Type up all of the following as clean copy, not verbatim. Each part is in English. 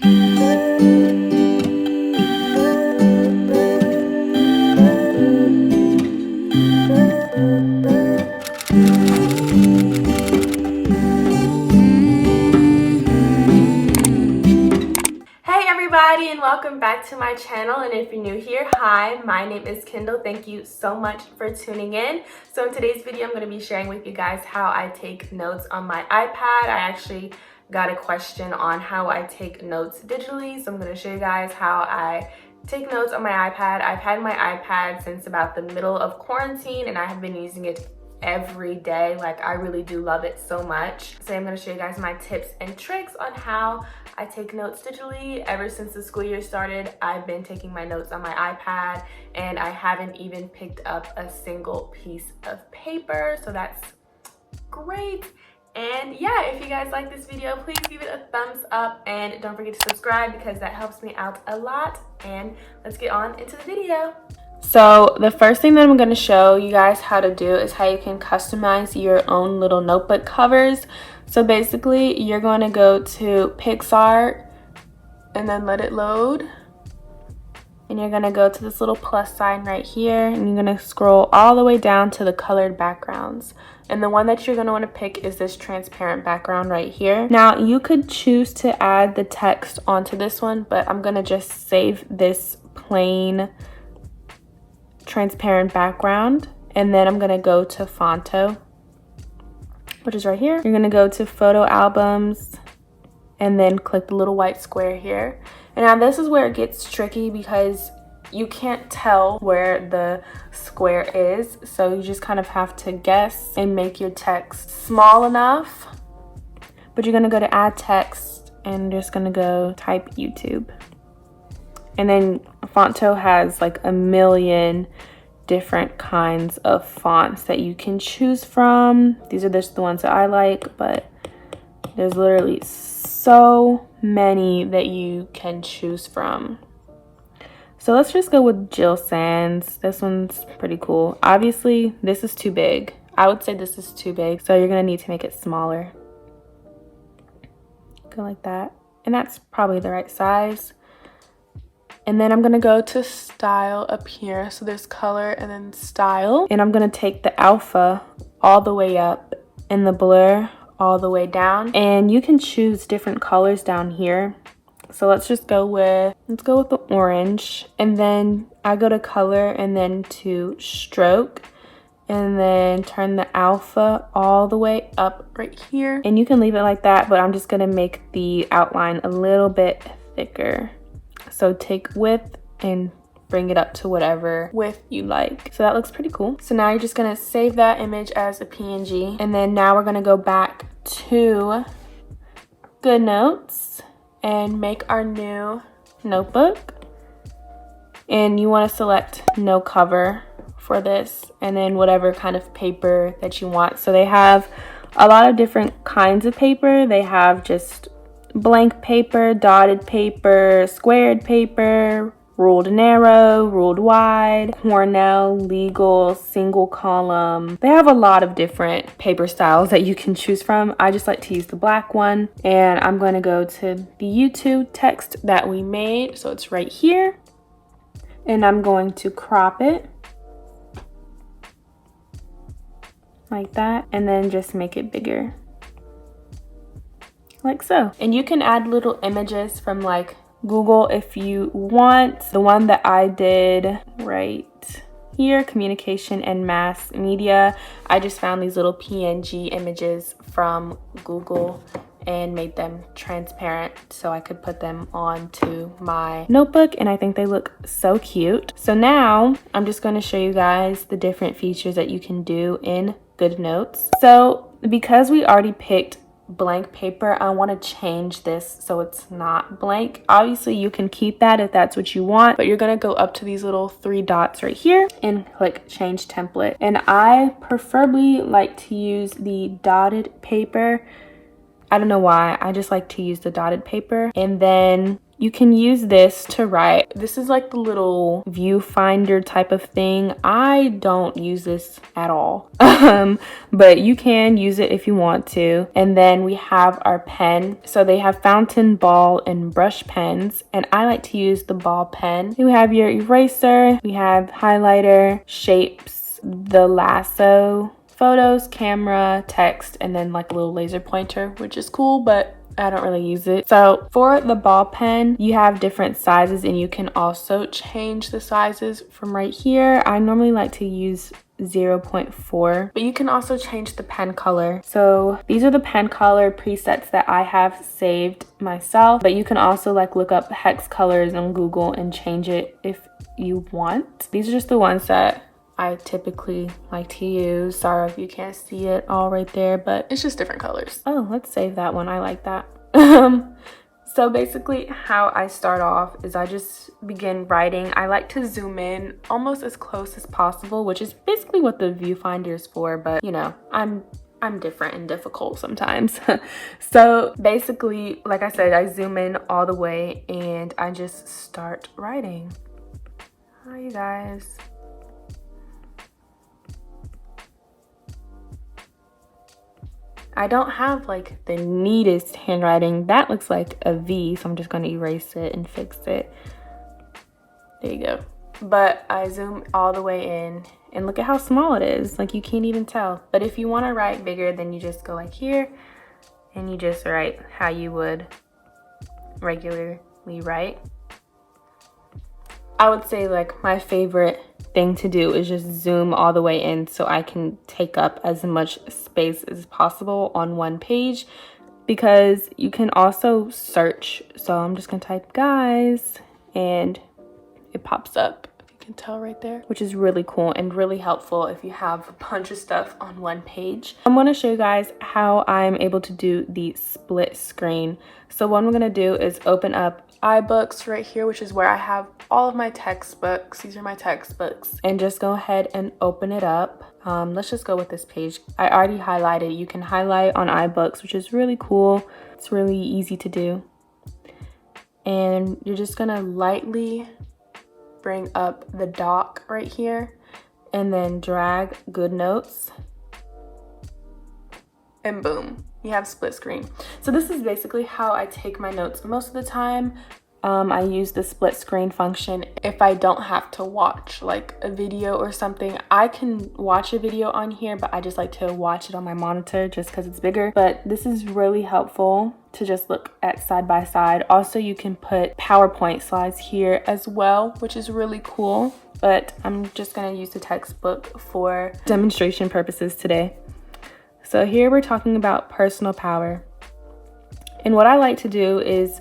And welcome back to my channel, and if you're new here, hi, my name is Kyndall. Thank you so much for tuning in. So in today's video, I'm going to be sharing with you guys how I take notes on my iPad. I actually got a question on how I take notes digitally, so I'm going to show you guys how I take notes on my iPad. I've had my iPad since about the middle of quarantine, and I have been using it every day. Like, I really do love it so much. So I'm going to show you guys my tips and tricks on how I take notes digitally. Ever since the school year started, I've been taking my notes on my iPad, and I haven't even picked up a single piece of paper, so that's great. And yeah, if you guys like this video, please give it a thumbs up and don't forget to subscribe because that helps me out a lot. And let's get on into the video. So the first thing that I'm going to show you guys how to do is how you can customize your own little notebook covers. So basically, you're going to go to PicsArt and then let it load. And you're going to go to this little plus sign right here, and you're going to scroll all the way down to the colored backgrounds. And the one that you're going to want to pick is this transparent background right here. Now, you could choose to add the text onto this one, but I'm going to just save this plain transparent background, and then I'm going to go to Fonto, which is right here. You're going to go to photo albums and then click the little white square here. And now this is where it gets tricky because you can't tell where the square is, so you just kind of have to guess and make your text small enough. But you're going to go to add text and just going to go type YouTube. And then Fonto has like a million different kinds of fonts that you can choose from. These are just the ones that I like, but there's literally so many that you can choose from. So let's just go with Jill Sans. This one's pretty cool. Obviously, this is too big. I would say this is too big, so you're gonna need to make it smaller. Go like that. And that's probably the right size. And then I'm gonna go to style up here. So there's color and then style. And I'm gonna take the alpha all the way up and the blur all the way down. And you can choose different colors down here. So let's go with the orange. And then I go to color and then to stroke. And then turn the alpha all the way up right here. And you can leave it like that, but I'm just gonna make the outline a little bit thicker. So take width and bring it up to whatever width you like. So that looks pretty cool. So now you're just gonna save that image as a PNG. And then now we're gonna go back to Goodnotes and make our new notebook. And you wanna select no cover for this, and then whatever kind of paper that you want. So they have a lot of different kinds of paper. They have just blank paper, dotted paper, squared paper, ruled narrow, ruled wide, Cornell, legal, single column. They have a lot of different paper styles that you can choose from. I just like to use the black one, and I'm going to go to the YouTube text that we made. So it's right here, and I'm going to crop it like that, and then just make it bigger. Like so. And you can add little images from like Google if you want. The one that I did right here, communication and mass media, I just found these little PNG images from Google and made them transparent so I could put them onto my notebook, and I think they look so cute. So now I'm just going to show you guys the different features that you can do in Goodnotes. So because we already picked blank paper, I want to change this so it's not blank. Obviously you can keep that if that's what you want, but you're going to go up to these little three dots right here and click change template. And I preferably like to use the dotted paper. I don't know why, I just like to use the dotted paper. And then you can use this to write. This is like the little viewfinder type of thing. I don't use this at all, but you can use it if you want to. And then we have our pen. So they have fountain, ball, and brush pens, and I like to use the ball pen. You have your eraser, we have highlighter, shapes, the lasso, photos, camera, text, and then like a little laser pointer, which is cool, but I don't really use it. So for the ball pen, you have different sizes, and you can also change the sizes from right here. I normally like to use 0.4, but you can also change the pen color. So these are the pen color presets that I have saved myself, but you can also like look up hex colors on Google and change it if you want. These are just the ones that I typically like to use. Sorry if you can't see it all right there, but it's just different colors. Oh, let's save that one. I like that. So basically how I start off is I just begin writing. I like to zoom in almost as close as possible, which is basically what the viewfinder is for, but you know, I'm different and difficult sometimes. So basically, like I said, I zoom in all the way and I just start writing. Hi, you guys. I don't have like the neatest handwriting. That looks like a V, so I'm just gonna erase it and fix it. There you go. But I zoom all the way in and look at how small it is. Like you can't even tell. But if you wanna write bigger, then you just go like here and you just write how you would regularly write. I would say like my favorite thing to do is just zoom all the way in so I can take up as much space as possible on one page, because you can also search. So I'm just gonna type guys and it pops up, if you can tell right there, which is really cool and really helpful if you have a bunch of stuff on one page. I'm gonna show you guys how I'm able to do the split screen. So what I'm gonna do is open up iBooks right here, which is where I have all of my textbooks. These are my textbooks, and just go ahead and open it up. Let's just go with this page. I already highlighted. You can highlight on iBooks, which is really cool. It's really easy to do. And you're just gonna lightly bring up the dock right here and then drag Goodnotes, and boom, you have split screen. So this is basically how I take my notes most of the time. I use the split screen function if I don't have to watch like a video or something. I can watch a video on here, but I just like to watch it on my monitor just because it's bigger. But this is really helpful to just look at side by side. Also, you can put PowerPoint slides here as well, which is really cool. But I'm just gonna use the textbook for demonstration purposes today. So here we're talking about personal power. And what I like to do is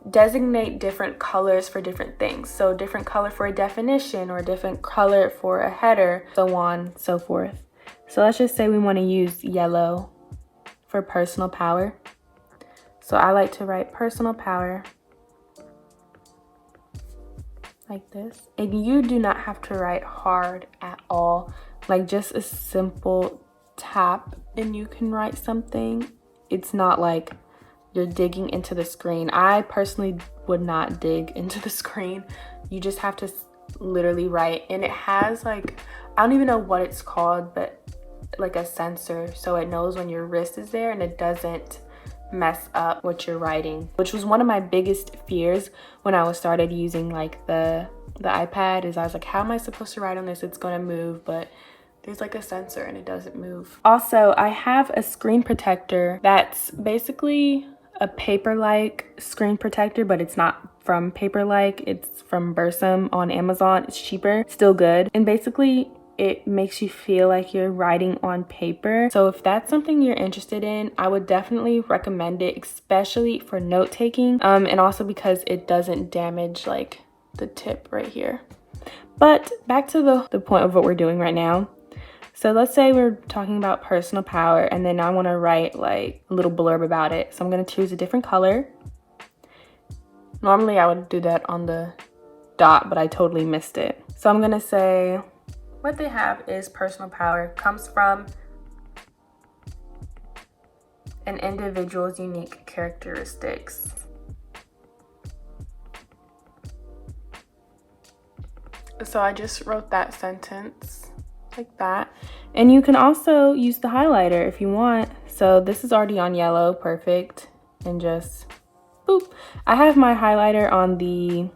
designate different colors for different things. So different color for a definition, or a different color for a header, so on, so forth. So let's just say we want to use yellow for personal power. So I like to write personal power like this. And you do not have to write hard at all. Like just a simple tap and you can write something. It's not like you're digging into the screen. I personally would not dig into the screen. You just have to literally write. And it has like, I don't even know what it's called, but like a sensor, so it knows when your wrist is there and it doesn't mess up what you're writing, which was one of my biggest fears when I was started using like the iPad. Is I was like, how am I supposed to write on this? It's gonna move, but there's like a sensor and it doesn't move. Also, I have a screen protector that's basically a paper-like screen protector, but it's not from Paper-like. It's from Bursum on Amazon. It's cheaper, still good. And basically it makes you feel like you're writing on paper. So if that's something you're interested in, I would definitely recommend it, especially for note taking, and also because it doesn't damage like the tip right here. But back to the point of what we're doing right now. So let's say we're talking about personal power, and then I want to write like a little blurb about it. So I'm going to choose a different color. Normally I would do that on the dot, but I totally missed it. So I'm going to say what they have is personal power comes from an individual's unique characteristics. So I just wrote that sentence like that. And you can also use the highlighter if you want. So this is already on yellow, perfect. And just boop. I have my highlighter on the,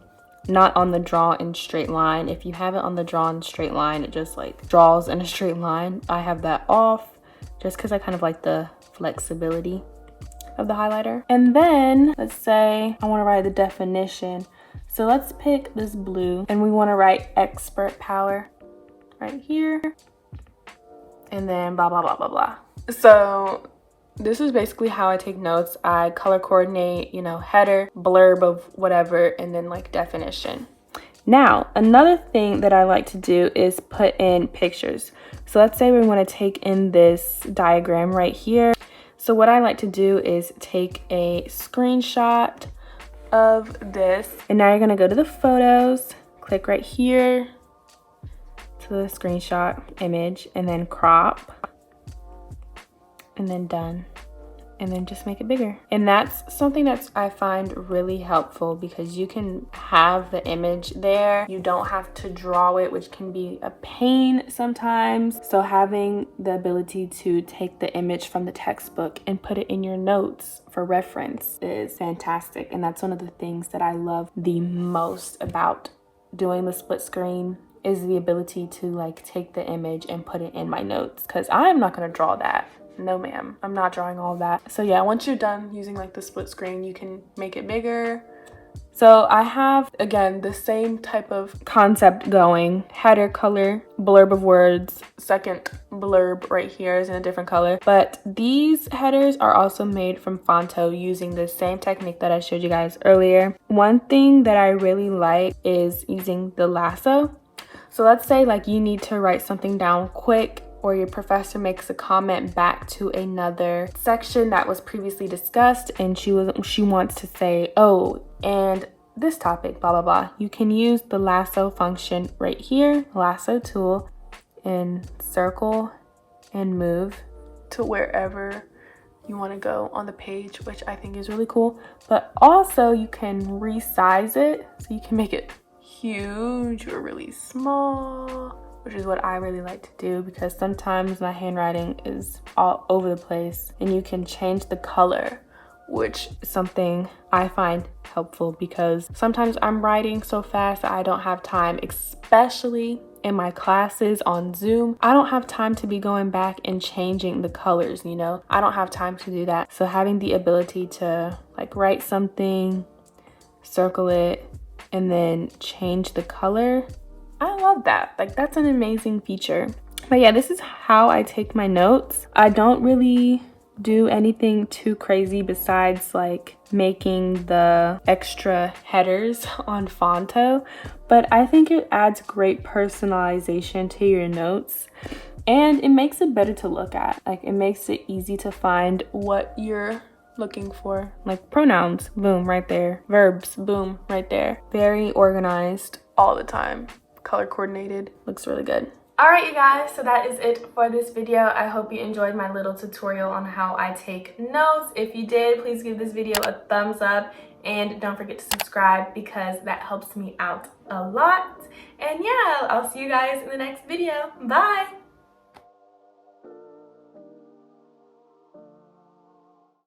not on the draw in straight line. If you have it on the draw in straight line, it just like draws in a straight line. I have that off just because I kind of like the flexibility of the highlighter. And then let's say I want to write the definition. So let's pick this blue and we want to write expert power right here. And then blah, blah, blah, blah, blah. So this is basically how I take notes. I color coordinate, you know, header, blurb of whatever, and then like definition. Now, another thing that I like to do is put in pictures. So let's say we want to take in this diagram right here. So what I like to do is take a screenshot of this. And now you're going to go to the photos, click right here to the screenshot image, and then crop. And then done, and then just make it bigger. And that's something that I find really helpful because you can have the image there. You don't have to draw it, which can be a pain sometimes. So having the ability to take the image from the textbook and put it in your notes for reference is fantastic. And that's one of the things that I love the most about doing the split screen is the ability to like take the image and put it in my notes, because I'm not going to draw that. No ma'am, I'm not drawing all that. So yeah, once you're done using like the split screen, you can make it bigger. So I have, again, the same type of concept going. Header color, blurb of words, second blurb right here is in a different color. But these headers are also made from Fonto using the same technique that I showed you guys earlier. One thing that I really like is using the lasso. So let's say like you need to write something down quick, or your professor makes a comment back to another section that was previously discussed, and she wants to say, oh, and this topic, blah, blah, blah. You can use the lasso function right here, lasso tool, and circle and move to wherever you want to go on the page, which I think is really cool. But also you can resize it, so you can make it huge or really small, which is what I really like to do because sometimes my handwriting is all over the place, and you can change the color, which is something I find helpful because sometimes I'm writing so fast that I don't have time, especially in my classes on Zoom. I don't have time to be going back and changing the colors, you know? I don't have time to do that. So having the ability to like write something, circle it, and then change the color, I love that. Like, that's an amazing feature. But yeah, this is how I take my notes. I don't really do anything too crazy besides like making the extra headers on Fonto, but I think it adds great personalization to your notes, and it makes it better to look at. Like, it makes it easy to find what you're looking for, like pronouns, boom, right there, verbs, boom, right there. Very organized all the time. Color coordinated, looks really good. All right, you guys, so that is it for this video. I hope you enjoyed my little tutorial on how I take notes. If you did, please give this video a thumbs up, and don't forget to subscribe because that helps me out a lot. And yeah, I'll see you guys in the next video. Bye.